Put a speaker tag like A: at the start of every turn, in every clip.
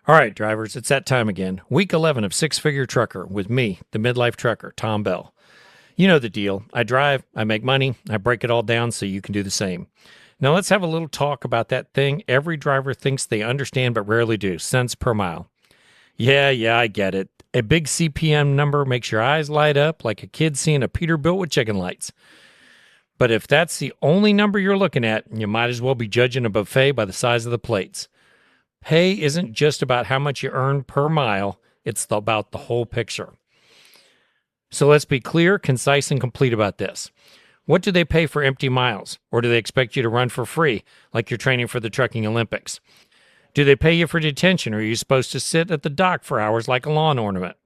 A: All right, drivers, it's that time again. Week 11 of Six Figure Trucker with me, the midlife trucker, Tom Bell. You know the deal. I drive, I make money, I break it all down so you can do the same. Now let's have a little talk about that thing every driver thinks they understand but rarely do, cents per mile. Yeah, I get it. A big CPM number makes your eyes light up like a kid seeing a Peterbilt with chicken lights. But if that's the only number you're looking at, you might as well be judging a buffet by the size of the plates. Pay isn't just about how much you earn per mile, it's about the whole picture. So let's be clear, concise, and complete about this. What do they pay for empty miles? Or do they expect you to run for free, like you're training for the trucking Olympics? Do they pay you for detention, or are you supposed to sit at the dock for hours like a lawn ornament?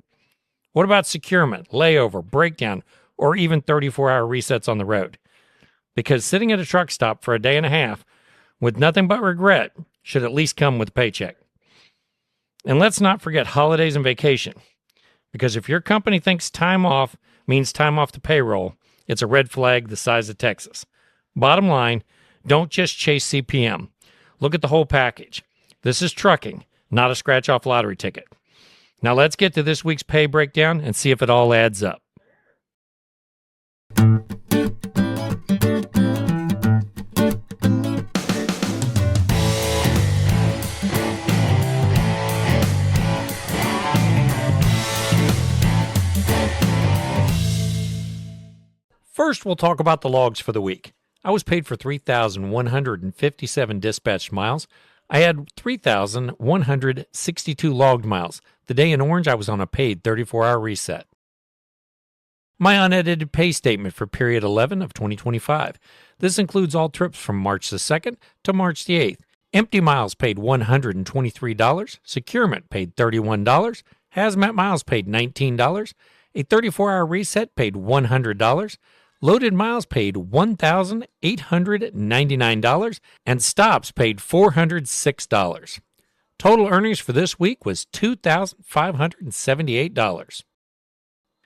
A: What about securement, layover, breakdown, or even 34-hour resets on the road? Because sitting at a truck stop for a day and a half with nothing but regret should at least come with a paycheck. And let's not forget holidays and vacation. Because if your company thinks time off means time off the payroll, it's a red flag the size of Texas. Bottom line, don't just chase CPM. Look at the whole package. This is trucking, not a scratch-off lottery ticket. Now let's get to this week's pay breakdown and see if it all adds up. First, we'll talk about the logs for the week. I was paid for 3,157 dispatched miles. I had 3,162 logged miles. The day in orange, I was on a paid 34-hour reset. My unedited pay statement for period 11 of 2025. This includes all trips from March the 2nd to March the 8th. Empty miles paid $123. Securement paid $31. Hazmat miles paid $19. A 34-hour reset paid $100. Loaded miles paid $1,899, and stops paid $406. Total earnings for this week was $2,578.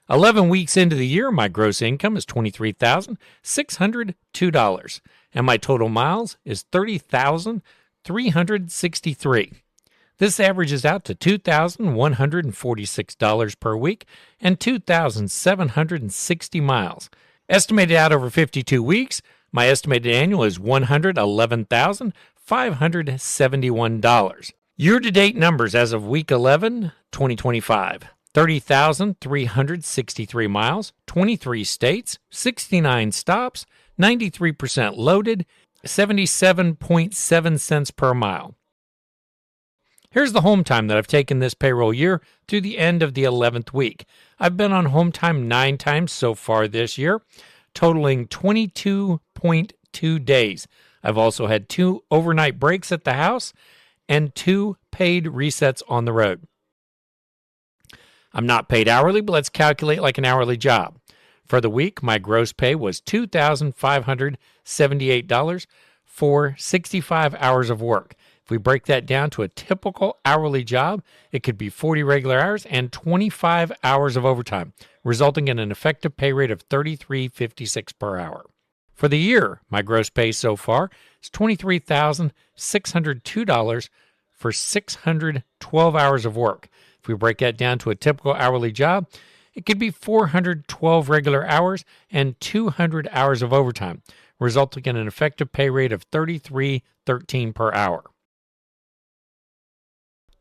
A: 11 weeks into the year, my gross income is $23,602, and my total miles is 30,363. This averages out to $2,146 per week and 2,760 miles. Estimated out over 52 weeks, my estimated annual is $111,571. Year-to-date numbers as of week 11, 2025. 30,363 miles, 23 states, 69 stops, 93% loaded, 77.7 cents per mile. Here's the home time that I've taken this payroll year through the end of the 11th week. I've been on home time 9 times so far this year, totaling 22.2 days. I've also had 2 overnight breaks at the house and 2 paid resets on the road. I'm not paid hourly, but let's calculate like an hourly job. For the week, my gross pay was $2,578 for 65 hours of work. If we break that down to a typical hourly job, it could be 40 regular hours and 25 hours of overtime, resulting in an effective pay rate of $33.56 per hour. For the year, my gross pay so far is $23,602 for 612 hours of work. If we break that down to a typical hourly job, it could be 412 regular hours and 200 hours of overtime, resulting in an effective pay rate of $33.13 per hour.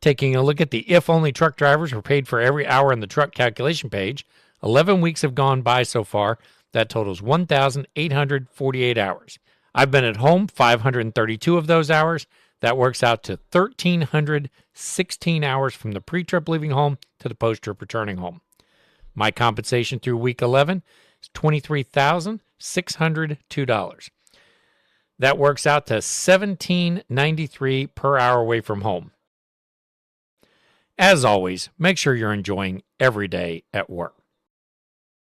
A: Taking a look at the if-only truck drivers were paid for every hour in the truck calculation page, 11 weeks have gone by so far. That totals 1,848 hours. I've been at home 532 of those hours. That works out to 1,316 hours from the pre-trip leaving home to the post-trip returning home. My compensation through week 11 is $23,602. That works out to $17.93 per hour away from home. As always, make sure you're enjoying every day at work.